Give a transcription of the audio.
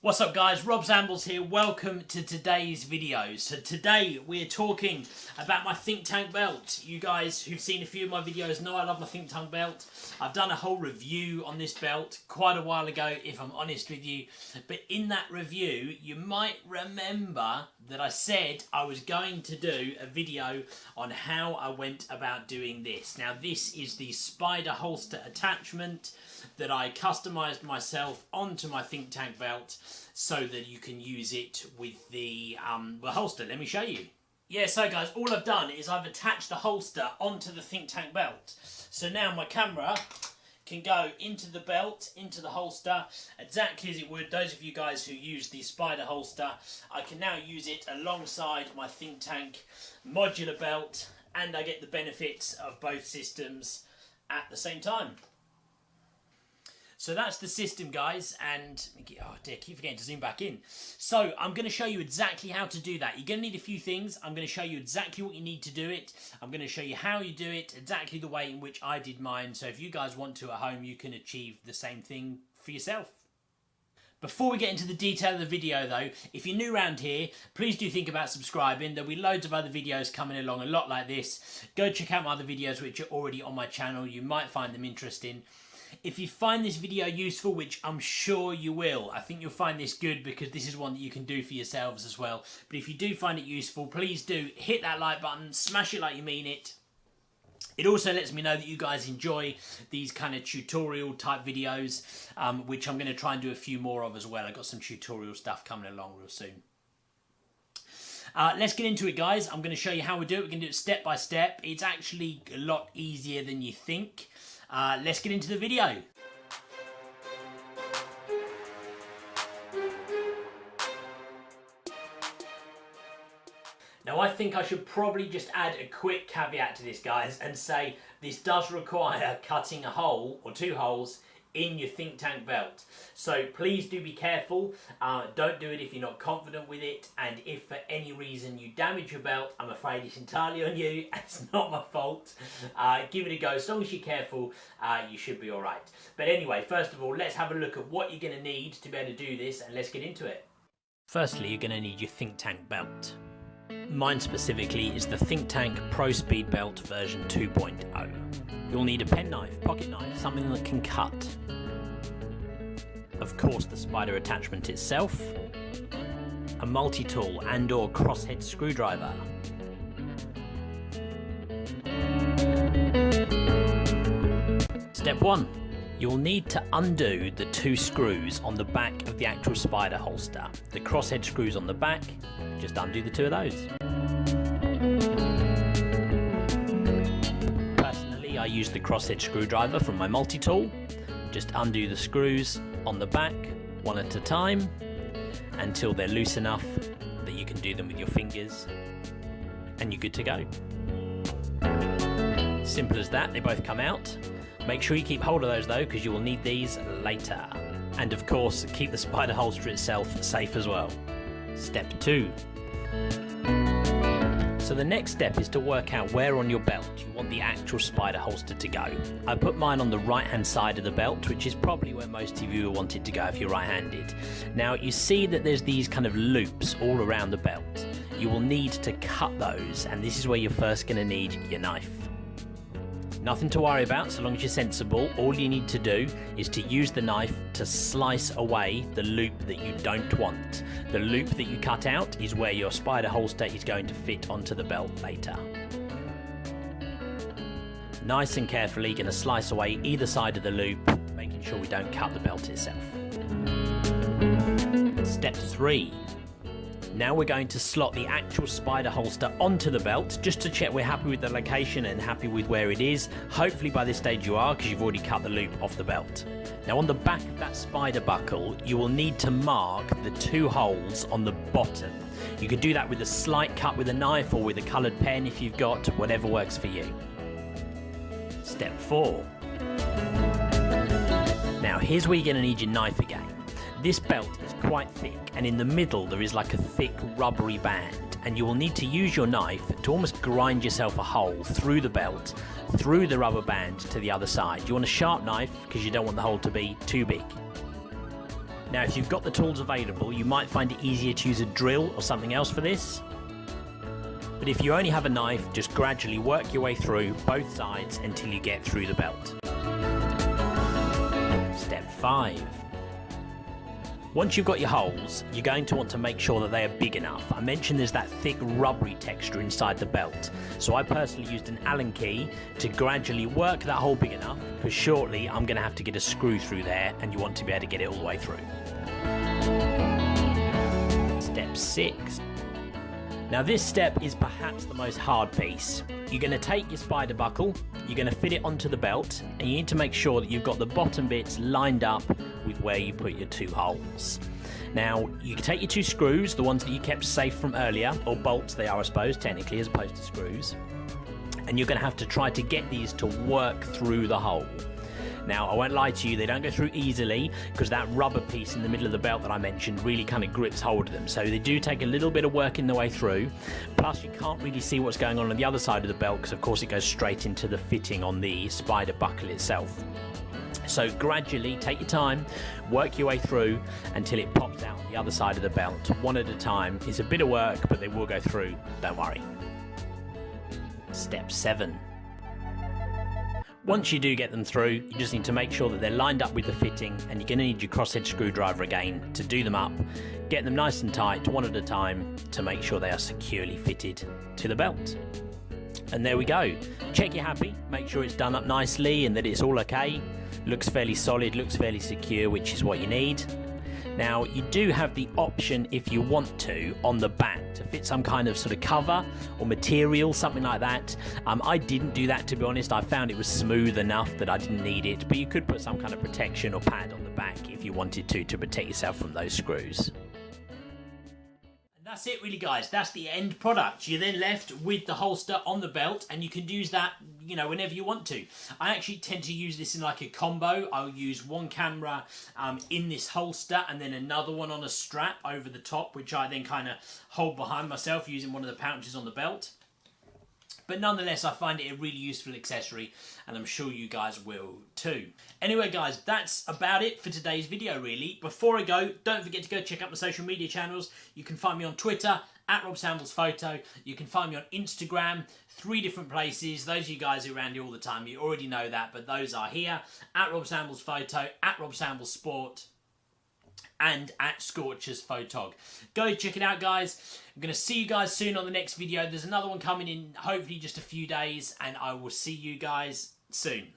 What's up guys, Rob Zambles here, welcome to today's video. So today we're talking about my think tank belt. You guys who've seen a few of my videos know I love my think tank belt. I've done a whole review on this belt quite a while ago, if I'm honest with you. But in that review, you might remember that I said I was going to do a video on how I went about doing this. Now this is the spider holster attachment that I customized myself onto my think tank belt so that you can use it with the holster. Let me show you. Yeah, so guys, all I've done is I've attached the holster onto the think tank belt. So now my camera can go into the belt, into the holster, exactly as it would. Those of you guys who use the spider holster, I can now use it alongside my think tank modular belt, and I get the benefits of both systems at the same time. So that's the system, guys, and oh dear, keep forgetting to zoom back in. So I'm going to show you exactly how to do that. You're going to need a few things. I'm going to show you exactly what you need to do it. I'm going to show you how you do it, exactly the way in which I did mine. So if you guys want to at home, you can achieve the same thing for yourself. Before we get into the detail of the video though, if you're new around here, please do think about subscribing. There'll be loads of other videos coming along, a lot like this. Go check out my other videos which are already on my channel. You might find them interesting. If you find this video useful, which I'm sure you will, I think you'll find this good because this is one that you can do for yourselves as well. But if you do find it useful, please do hit that like button, smash it like you mean it. It also lets me know that you guys enjoy these kind of tutorial type videos, which I'm going to try and do a few more of as well. I've got some tutorial stuff coming along real soon. Let's get into it, guys. I'm going to show you how we do it. We're going to do it step by step. It's actually a lot easier than you think. Let's get into the video. Now I think I should probably just add a quick caveat to this, guys, and say this does require cutting a hole or two holes in your think tank belt. So please do be careful. Don't do it if you're not confident with it, and if for any reason you damage your belt, I'm afraid it's entirely on you. It's not my fault. Give it a go. As long as you're careful, you should be alright. But anyway, first of all, let's have a look at what you're going to need to be able to do this, and let's get into it. Firstly, you're going to need your think tank belt. Mine specifically is the Think Tank Pro Speed Belt version 2.0. You'll need a penknife, pocket knife, something that can cut. Of course, the spider attachment itself, a multi-tool and or crosshead screwdriver, Step 1. You'll need to undo the two screws on the back of the actual spider holster. The crosshead screws on the back, just undo the two of those. Personally, I use the crosshead screwdriver from my multi-tool. Just undo the screws on the back, one at a time, until they're loose enough that you can do them with your fingers, and you're good to go. Simple as that, they both come out. Make sure you keep hold of those though, because you will need these later. And of course, keep the spider holster itself safe as well. Step 2. So the next step is to work out where on your belt you want the actual spider holster to go. I put mine on the right hand side of the belt, which is probably where most of you want it to go if you're right handed. Now you see that there's these kind of loops all around the belt. You will need to cut those, and this is where you're first going to need your knife. Nothing to worry about so long as you're sensible. All you need to do is to use the knife to slice away the loop that you don't want. The loop that you cut out is where your spider holster is going to fit onto the belt later. Nice and carefully, you're going to slice away either side of the loop, making sure we don't cut the belt itself. Step 3. Now we're going to slot the actual spider holster onto the belt, just to check we're happy with the location and happy with where it is. Hopefully by this stage you are, because you've already cut the loop off the belt. Now on the back of that spider buckle, you will need to mark the two holes on the bottom. You can do that with a slight cut with a knife or with a coloured pen if you've got, whatever works for you. Step 4. Now here's where you're going to need your knife again. This belt is quite thick, and in the middle there is like a thick rubbery band, and you will need to use your knife to almost grind yourself a hole through the belt, through the rubber band to the other side. You want a sharp knife because you don't want the hole to be too big. Now if you've got the tools available, you might find it easier to use a drill or something else for this. But if you only have a knife, just gradually work your way through both sides until you get through the belt. Step 5. Once you've got your holes, you're going to want to make sure that they are big enough. I mentioned there's that thick rubbery texture inside the belt. So I personally used an Allen key to gradually work that hole big enough, because shortly I'm going to have to get a screw through there and you want to be able to get it all the way through. Step 6. Now this step is perhaps the most hard piece. You're going to take your spider buckle, you're going to fit it onto the belt, and you need to make sure that you've got the bottom bits lined up with where you put your 2 holes. Now you can take your 2 screws, the ones that you kept safe from earlier, or bolts they are I suppose technically as opposed to screws, and you're going to have to try to get these to work through the hole. Now I won't lie to you, they don't go through easily because that rubber piece in the middle of the belt that I mentioned really kind of grips hold of them, so they do take a little bit of work in the way through. Plus you can't really see what's going on the other side of the belt because of course it goes straight into the fitting on the spider buckle itself. So gradually take your time, work your way through until it pops out on the other side of the belt, one at a time. It's a bit of work but they will go through, don't worry. Step 7. Once you do get them through, you just need to make sure that they're lined up with the fitting, and you're going to need your crosshead screwdriver again to do them up, get them nice and tight one at a time to make sure they are securely fitted to the belt. And there we go. Check you're happy, make sure it's done up nicely and that it's all okay. Looks fairly solid, looks fairly secure, which is what you need. Now you do have the option, if you want to, on the back to fit some kind of sort of cover or material, something like that. I didn't do that, to be honest. I found it was smooth enough that I didn't need it, but you could put some kind of protection or pad on the back if you wanted to protect yourself from those screws. That's it really guys, that's the end product. You're then left with the holster on the belt and you can use that, you know, whenever you want to. I actually tend to use this in like a combo. I'll use one camera in this holster and then another one on a strap over the top, which I then kind of hold behind myself using one of the pouches on the belt. But nonetheless, I find it a really useful accessory and I'm sure you guys will too. Anyway guys, that's about it for today's video really. Before I go, don't forget to go check out my social media channels. You can find me on Twitter, @RobSamblesPhoto. You can find me on Instagram, 3 different places. Those of you guys who are around here all the time, you already know that, but those are here. @RobSamblesPhoto, @RobSamblesSport, and @ScorchersPhotog. Go check it out guys. I'm going to see you guys soon on the next video. There's another one coming in hopefully just a few days and I will see you guys soon.